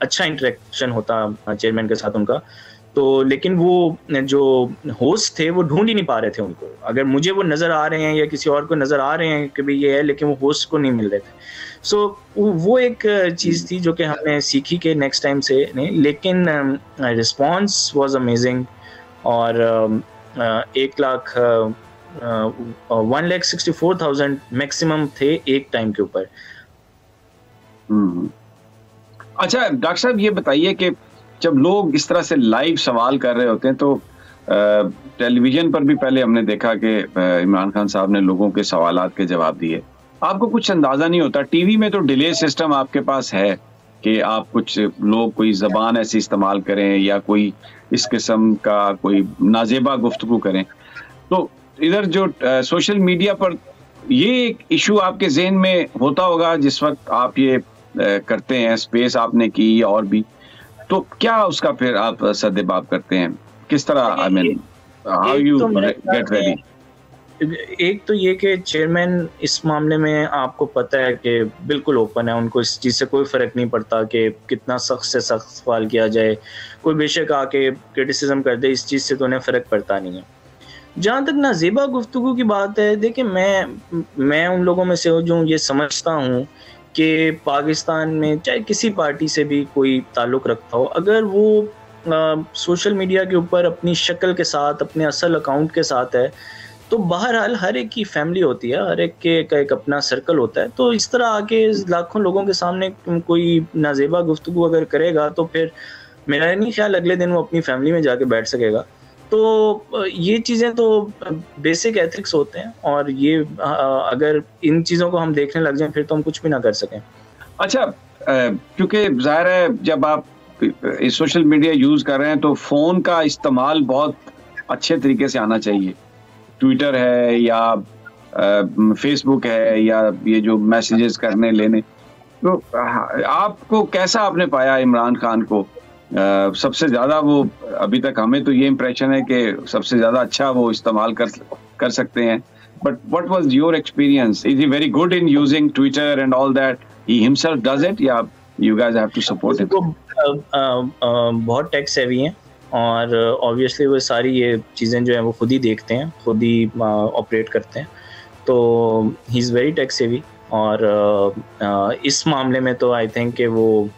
अच्छा इंटरेक्शन होता चेयरमैन के साथ उनका। तो लेकिन वो जो होस्ट थे वो ढूंढ ही नहीं पा रहे थे उनको। अगर मुझे वो नज़र आ रहे हैं या किसी और को नज़र आ रहे हैं कि भाई ये है, लेकिन वो होस्ट को नहीं मिल रहे थे। सो वो एक चीज़ थी जो कि हमने सीखी कि नेक्स्ट टाइम से नहीं। लेकिन रिस्पॉन्स वाज अमेजिंग। और 1,64,000 मैक्सिमम थे एक टाइम के ऊपर। अच्छा डॉक्टर साहब ये बताइए कि जब लोग इस तरह से लाइव सवाल कर रहे होते हैं तो टेलीविजन पर भी पहले हमने देखा कि इमरान खान साहब ने लोगों के सवालात के जवाब दिए। आपको कुछ अंदाजा नहीं होता, टीवी में तो डिले सिस्टम आपके पास है कि आप कुछ लोग कोई ज़बान ऐसी इस्तेमाल करें या कोई इस किस्म का कोई नाजेबा गुफ्तगू करें, तो इधर जो सोशल मीडिया पर ये एक इशू आपके जहन में होता होगा जिस वक्त आप ये करते हैं, स्पेस आपने की और भी, तो क्या उसका फिर आप सद्देबाब करते हैं? किस तरह, I mean how you get ready? एक तो ये कि चेयरमैन इस मामले में आपको पता है कि बिल्कुल ओपन है। उनको इस चीज़ से कोई फ़र्क नहीं पड़ता कि कितना सख्त से सख्त सवाल किया जाए। कोई बेशक आके क्रिटिसिज्म कर दे, इस चीज़ से तो उन्हें फ़र्क पड़ता नहीं है। जहाँ तक नाज़ेबा गुफ्तगू की बात है, देखिए मैं उन लोगों में से हूँ जो ये समझता हूँ कि पाकिस्तान में चाहे किसी पार्टी से भी कोई ताल्लुक़ रखता हो, अगर वो सोशल मीडिया के ऊपर अपनी शक्ल के साथ, अपने असल अकाउंट के साथ है, तो बहरहाल हर एक की फैमिली होती है, हर एक के का एक अपना सर्कल होता है। तो इस तरह आके लाखों लोगों के सामने कोई नाज़ेबा गुफ्तगू अगर करेगा तो फिर मेरा नहीं ख्याल अगले दिन वो अपनी फैमिली में जाके बैठ सकेगा। तो ये चीज़ें तो बेसिक एथिक्स होते हैं और ये अगर इन चीज़ों को हम देखने लग जाएं फिर तो हम कुछ भी ना कर सकें। अच्छा, क्योंकि ज़ाहिर है जब आप सोशल मीडिया यूज़ कर रहे हैं तो फ़ोन का इस्तेमाल बहुत अच्छे तरीके से आना चाहिए। ट्विटर है या फेसबुक है या ये जो मैसेजेस करने लेने, तो आपको कैसा आपने पाया इमरान खान को? सबसे ज़्यादा वो अभी तक हमें तो ये इम्प्रेशन है कि सबसे ज़्यादा अच्छा वो इस्तेमाल कर सकते हैं, but what was your experience? Is he very good in using Twitter and all that? He himself does it या you guys have to support him? बहुत टेक सेवी हैं और ऑब्वियसली वो सारी ये चीज़ें जो हैं वो खुद ही देखते हैं, खुद ही ऑपरेट करते हैं। तो he is very tech savvy और इस मामले में तो आई थिंक कि वो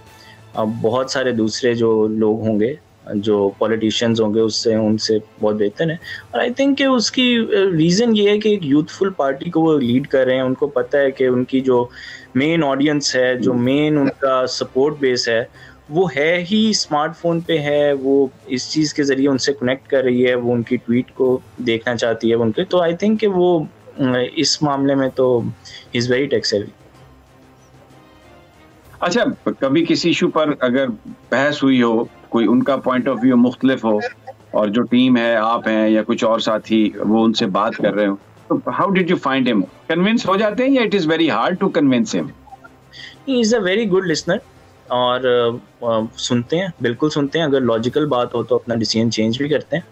बहुत सारे दूसरे जो लोग होंगे जो पॉलिटिशियंस होंगे उससे उनसे बहुत बेहतर है। और आई थिंक कि उसकी रीज़न ये है कि एक यूथफुल पार्टी को वो लीड कर रहे हैं, उनको पता है कि उनकी जो मेन ऑडियंस है, जो मेन उनका सपोर्ट बेस है, वो है ही स्मार्टफोन पे है, वो इस चीज़ के ज़रिए उनसे कनेक्ट कर रही है, वो उनकी ट्वीट को देखना चाहती है उनके। तो आई थिंक कि वो इस मामले में तो इज़ वेरी टेक सेवी। अच्छा, कभी किसी इशू पर अगर बहस हुई हो, कोई उनका पॉइंट ऑफ व्यू मुख्तलिफ हो और जो टीम है, आप हैं या कुछ और साथी, वो उनसे बात कर रहे हो, तो how did you find him? Convince हो जाते हैं या it is very hard to convince him? He is a very good listener और सुनते हैं, बिल्कुल सुनते हैं। अगर लॉजिकल बात हो तो अपना डिसीजन चेंज भी करते हैं।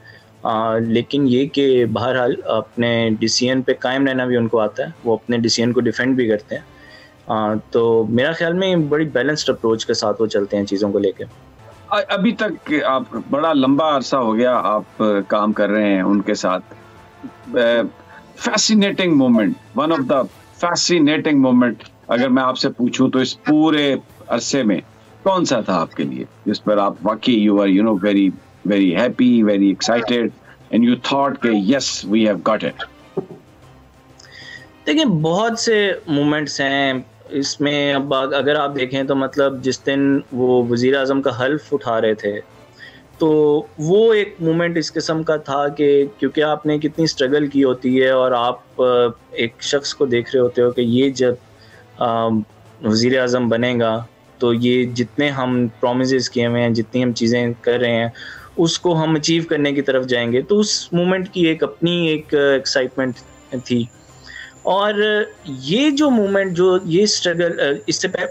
लेकिन ये कि बहरहाल अपने डिसीजन पे कायम रहना भी उनको आता है, वो अपने डिसीजन को डिफेंड भी करते हैं। तो मेरा ख्याल में बड़ी बैलेंस्ड अप्रोच के साथ वो चलते हैं चीज़ों को लेके। अभी तक आप बड़ा लंबा अरसा हो गया आप काम कर रहे हैं उनके साथ। Fascinating moment, one of the fascinating moment अगर मैं आपसे पूछूं तो इस पूरे अरसे में कौन सा था आपके लिए, जिस पर आप वाकई you are very very happy, very excited and you thought कि yes we have got it? देखिए, बहुत से मोमेंट्स हैं इसमें। अब अगर आप देखें तो मतलब जिस दिन वो वज़ीर आज़म का हल्फ उठा रहे थे, तो वो एक मोमेंट इस किस्म का था कि क्योंकि आपने कितनी स्ट्रगल की होती है और आप एक शख्स को देख रहे होते हो कि ये जब वज़ीर आज़म बनेगा तो ये जितने हम प्रॉमिसेस किए हुए हैं, जितनी हम चीज़ें कर रहे हैं, उसको हम अचीव करने की तरफ जाएंगे। तो उस मोमेंट की एक अपनी एक एक्साइटमेंट थी। और ये जो मोमेंट, जो ये स्ट्रगल,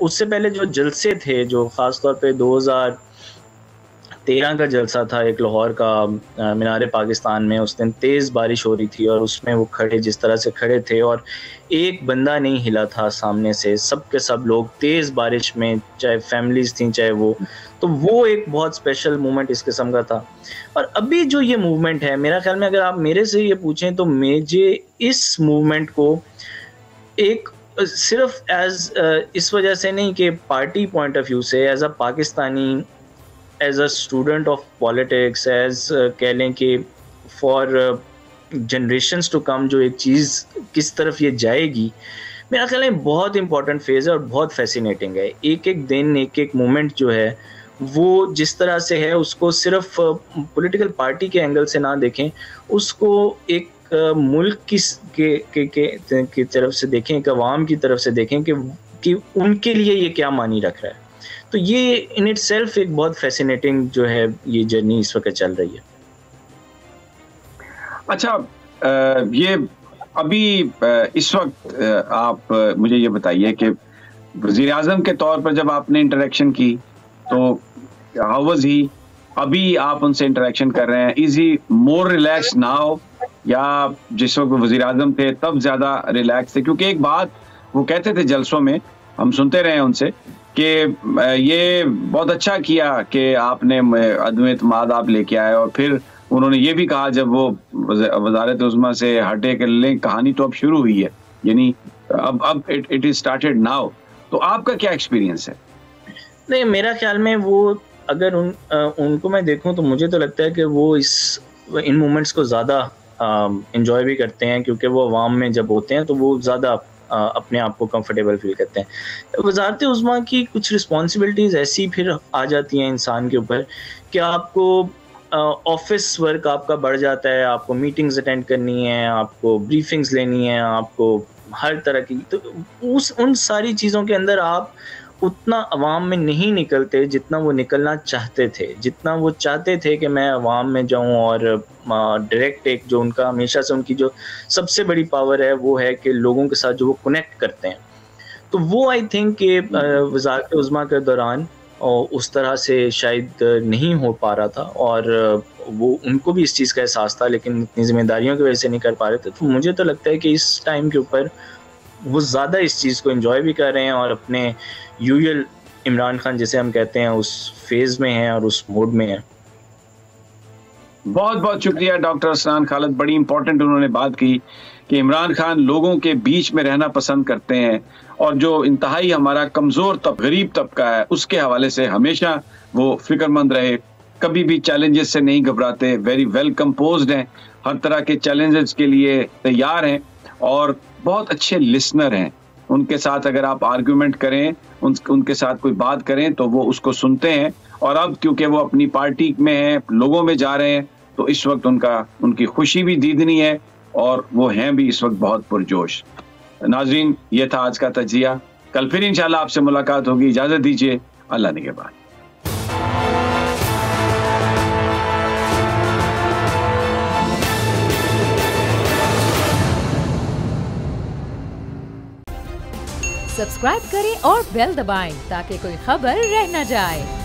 उससे पहले जो जलसे थे, जो ख़ास तौर पे 2013 का जलसा था एक लाहौर का मीनार पाकिस्तान में, उस दिन तेज़ बारिश हो रही थी और उसमें वो खड़े जिस तरह से खड़े थे और एक बंदा नहीं हिला था सामने से, सब के सब लोग तेज़ बारिश में, चाहे फैमिलीज़ थी चाहे तो वो एक बहुत स्पेशल मोमेंट इस किस्म का था। और अभी जो ये मूवमेंट है, मेरा ख्याल में अगर आप मेरे से ये पूछें तो मुझे इस मूवमेंट को एक सिर्फ इस वजह से नहीं कि पार्टी पॉइंट ऑफ व्यू से, as a Pakistani, as a student of politics, as कह लें कि फॉर जनरेशन्स टू कम जो एक चीज़ किस तरफ ये जाएगी, मेरा ख्याल है बहुत इंपॉर्टेंट फेज़ है और बहुत फैसिनेटिंग है। एक एक दिन, एक एक मोमेंट जो है वो जिस तरह से है, उसको सिर्फ पॉलिटिकल पार्टी के एंगल से ना देखें, उसको एक मुल्क की तरफ से देखें, एक अवाम की तरफ से देखें कि उनके लिए ये क्या मानी रख रहा है। तो ये इन इटसेल्फ एक बहुत फैसिनेटिंग जो है ये जर्नी इस वक्त चल रही है। अच्छा, ये अभी इस वक्त आप मुझे ये बताइए कि वज़ीर आज़म के तौर पर जब आपने इंटरेक्शन की तो हाउ वाज ही? अभी आप उनसे इंटरेक्शन कर रहे हैं, is he more relax now या जिस वक्त वज़ीर आज़म थे तब ज़्यादा रिलैक्स थे? क्योंकि एक बात वो कहते थे जलसों में, हम सुनते रहे उनसे कि ये बहुत अच्छा किया कि आपने अदम एतमाद आप लेके आए, और फिर उन्होंने ये भी कहा जब वो वज़ारत उज़्मा से हटे कि लें कहानी तो अब शुरू हुई है, यानी अब इट इज स्टार्टेड नाउ। तो आपका क्या एक्सपीरियंस है? नहीं, मेरा ख्याल में वो अगर उनको मैं देखूं तो मुझे तो लगता है कि वो इन मोमेंट्स को ज़्यादा एंजॉय भी करते हैं, क्योंकि वो अवाम में जब होते हैं तो वो ज़्यादा अपने आप को कंफर्टेबल फील करते हैं। वज़ारत उज़्मा की कुछ रिस्पॉन्सिबिलिटीज़ ऐसी फिर आ जाती हैं इंसान के ऊपर कि आपको ऑफिस वर्क आपका बढ़ जाता है, आपको मीटिंग्स अटेंड करनी है, आपको ब्रीफिंग्स लेनी है, आपको हर तरह की, तो उन सारी चीज़ों के अंदर आप उतना अवाम में नहीं निकलते जितना वो निकलना चाहते थे, जितना वो चाहते थे कि मैं अवाम में जाऊं और डायरेक्ट एक जो उनका हमेशा से उनकी जो सबसे बड़ी पावर है वो है कि लोगों के साथ जो वो कनेक्ट करते हैं। तो वो आई थिंक कि वज़ारत उज़्मा के दौरान उस तरह से शायद नहीं हो पा रहा था, और वो उनको भी इस चीज़ का एहसास था, लेकिन इतनी जिम्मेदारियों की वजह से नहीं कर पा रहे थे। तो मुझे तो लगता है कि इस टाइम के ऊपर वो ज़्यादा इस चीज़ को एंजॉय भी कर रहे हैं और अपने यूजुअल इमरान खान जिसे हम कहते हैं उस फेज़ में हैं और उस मोड में हैं। बहुत बहुत शुक्रिया डॉक्टर असरान खालिद, बड़ी इंपॉर्टेंट उन्होंने बात की कि इमरान खान लोगों के बीच में रहना पसंद करते हैं, और जो इंतहाई हमारा कमज़ोर गरीब तबका है उसके हवाले से हमेशा वो फिक्रमंद रहे। कभी भी चैलेंजेस से नहीं घबराते, वेरी वेल कंपोज्ड हैं, हर तरह के चैलेंजेस के लिए तैयार हैं और बहुत अच्छे लिसनर हैं। उनके साथ अगर आप आर्गुमेंट करें, उनके साथ कोई बात करें तो वो उसको सुनते हैं। और अब क्योंकि वो अपनी पार्टी में हैं, लोगों में जा रहे हैं, तो इस वक्त उनकी खुशी भी दीदनी है और वो हैं भी इस वक्त बहुत पुरजोश। नाज़रीन, ये था आज का तजिया। कल फिर इंशाल्लाह आपसे मुलाकात होगी। इजाजत दीजिए, अल्लाह निगहबान। सब्सक्राइब करें और बेल दबाएं ताकि कोई खबर रह न जाए।